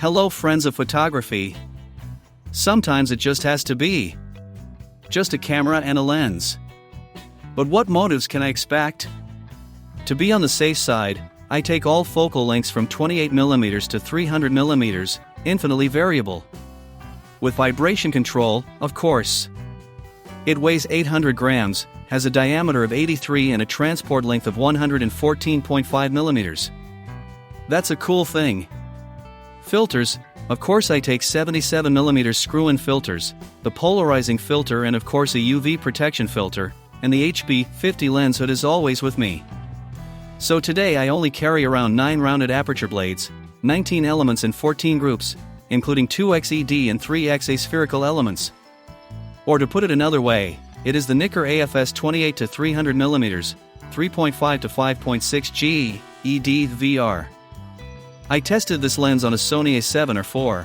Hello friends of photography. Sometimes it just has to be just a camera and a lens. But what motives can I expect? To be on the safe side, I take all focal lengths from 28mm to 300mm, infinitely variable. With vibration control, of course. It weighs 800 grams, has a diameter of 83 and a transport length of 114.5mm. That's a cool thing. Filters, of course I take 77mm screw-in filters, the polarizing filter and of course a UV protection filter, and the HB50 lens hood is always with me. So today I only carry around 9 rounded aperture blades, 19 elements in 14 groups, including 2xED and 3x aspherical elements. Or to put it another way, it is the Nikkor AF-S 28 to 300mm, 3.5 to 5.6 G, ED VR. I tested this lens on a Sony A7RIV.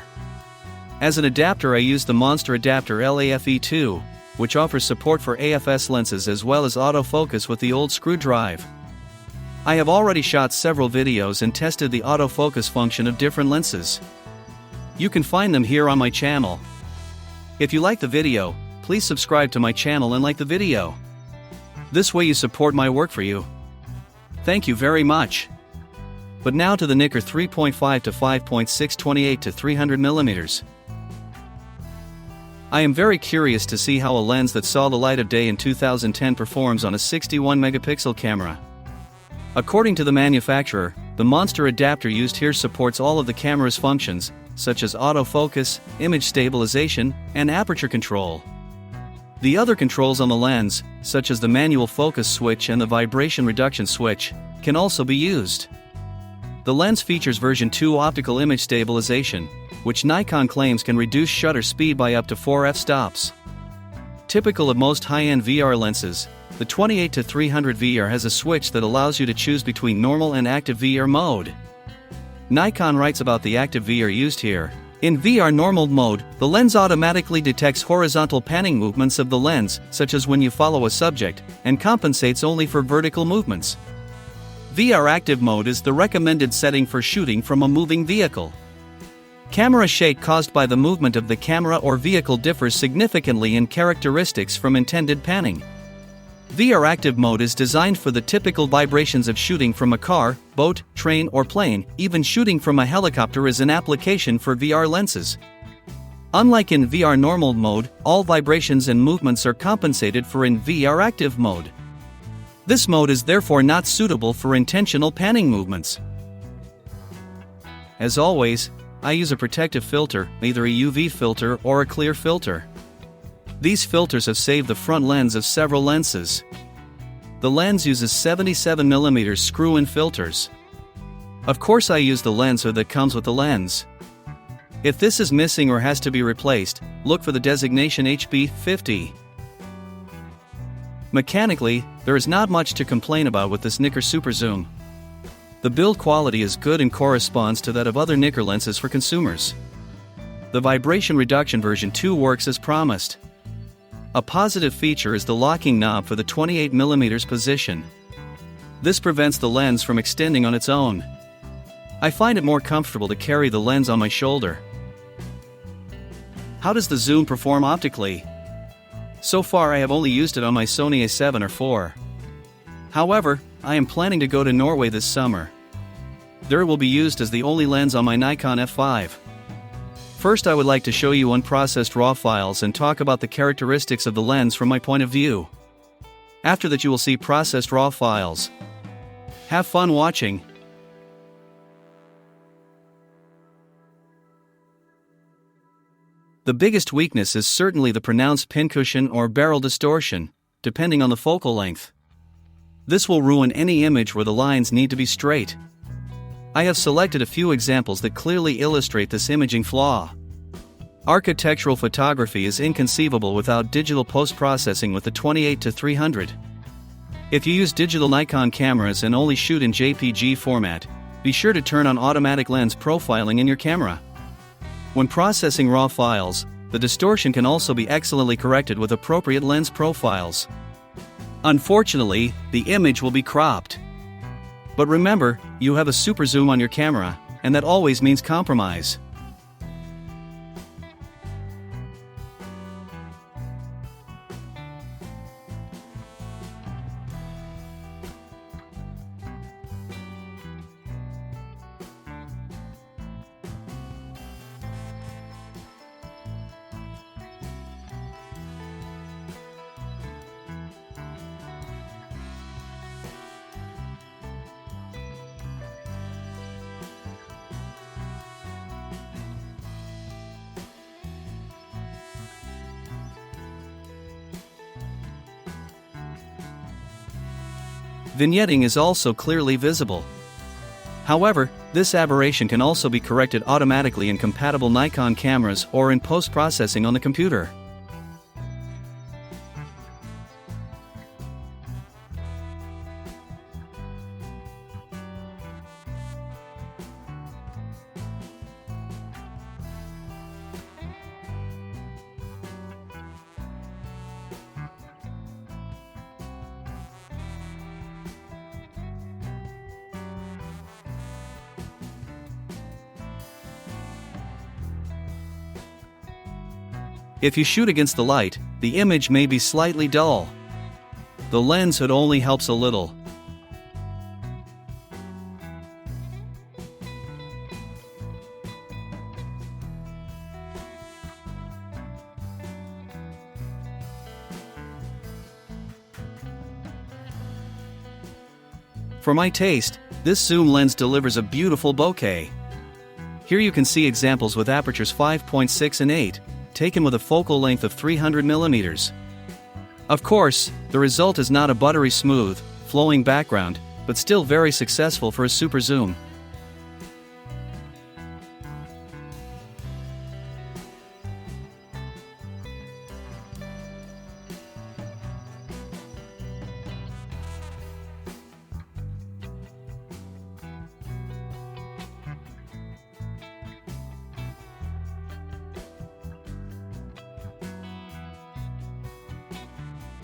As an adapter I used the Monster Adapter LA-FE2, which offers support for AF-S lenses as well as autofocus with the old screw drive. I have already shot several videos and tested the autofocus function of different lenses. You can find them here on my channel. If you like the video, please subscribe to my channel and like the video. This way you support my work for you. Thank you very much. But now to the Nikkor 3.5 to 5.6 28 to 300mm. I am very curious to see how a lens that saw the light of day in 2010 performs on a 61 megapixel camera. According to the manufacturer, the Monster adapter used here supports all of the camera's functions, such as autofocus, image stabilization, and aperture control. The other controls on the lens, such as the manual focus switch and the vibration reduction switch, can also be used. The lens features version 2 optical image stabilization, which Nikon claims can reduce shutter speed by up to 4 f-stops. Typical of most high-end VR lenses, the 28 to 300 VR has a switch that allows you to choose between normal and active VR mode. Nikon writes about the active VR used here. In VR normal mode, the lens automatically detects horizontal panning movements of the lens, such as when you follow a subject, and compensates only for vertical movements. VR active mode is the recommended setting for shooting from a moving vehicle. Camera shake caused by the movement of the camera or vehicle differs significantly in characteristics from intended panning. VR active mode is designed for the typical vibrations of shooting from a car, boat, train or plane. Even shooting from a helicopter is an application for VR lenses. Unlike in VR normal mode, all vibrations and movements are compensated for in VR active mode. This mode is therefore not suitable for intentional panning movements. As always, I use a protective filter, either a UV filter or a clear filter. These filters have saved the front lens of several lenses. The lens uses 77mm screw-in filters. Of course I use the lens hood that comes with the lens. If this is missing or has to be replaced, look for the designation HB50. Mechanically, there is not much to complain about with this Nikkor Superzoom. The build quality is good and corresponds to that of other Nikkor lenses for consumers. The vibration reduction version 2 works as promised. A positive feature is the locking knob for the 28mm position. This prevents the lens from extending on its own. I find it more comfortable to carry the lens on my shoulder. How does the zoom perform optically? So far I have only used it on my Sony A7RIV. However, I am planning to go to Norway this summer. There it will be used as the only lens on my Nikon F5. First I would like to show you unprocessed RAW files and talk about the characteristics of the lens from my point of view. After that you will see processed RAW files. Have fun watching. The biggest weakness is certainly the pronounced pincushion or barrel distortion, depending on the focal length. This will ruin any image where the lines need to be straight. I have selected a few examples that clearly illustrate this imaging flaw. Architectural photography is inconceivable without digital post-processing with the 28 to 300. If you use digital Nikon cameras and only shoot in JPG format, be sure to turn on automatic lens profiling in your camera. When processing RAW files, the distortion can also be excellently corrected with appropriate lens profiles. Unfortunately, the image will be cropped. But remember, you have a Superzoom on your camera, and that always means compromise. Vignetting is also clearly visible. However, this aberration can also be corrected automatically in compatible Nikon cameras or in post-processing on the computer. If you shoot against the light, the image may be slightly dull. The lens hood only helps a little. For my taste, this zoom lens delivers a beautiful bokeh. Here you can see examples with apertures 5.6 and 8. Taken with a focal length of 300 mm. Of course, the result is not a buttery smooth, flowing background, but still very successful for a super zoom.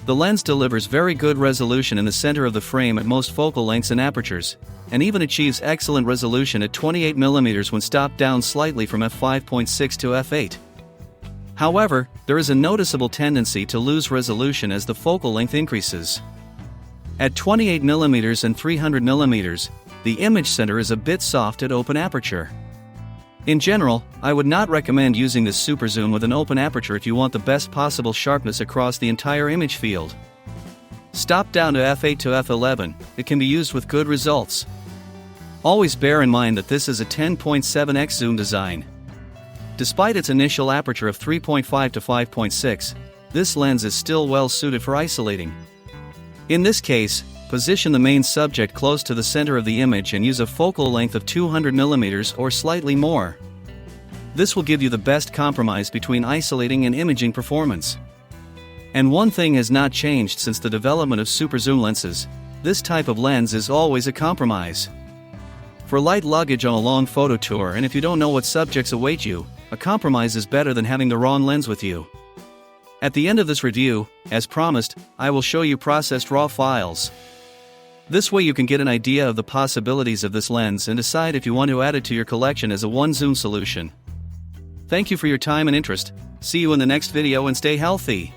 The lens delivers very good resolution in the center of the frame at most focal lengths and apertures, and even achieves excellent resolution at 28 mm when stopped down slightly from f5.6 to f8. However, there is a noticeable tendency to lose resolution as the focal length increases. At 28 mm and 300 mm, the image center is a bit soft at open aperture. In general, I would not recommend using this super zoom with an open aperture if you want the best possible sharpness across the entire image field. Stop down to f8 to f11, it can be used with good results. Always bear in mind that this is a 10.7x zoom design. Despite its initial aperture of 3.5 to 5.6, this lens is still well suited for isolating. In this case, position the main subject close to the center of the image and use a focal length of 200 mm or slightly more. This will give you the best compromise between isolating and imaging performance. And one thing has not changed since the development of super zoom lenses: this type of lens is always a compromise. For light luggage on a long photo tour, and if you don't know what subjects await you, a compromise is better than having the wrong lens with you. At the end of this review, as promised, I will show you processed RAW files. This way you can get an idea of the possibilities of this lens and decide if you want to add it to your collection as a one-zoom solution. Thank you for your time and interest. See you in the next video and stay healthy.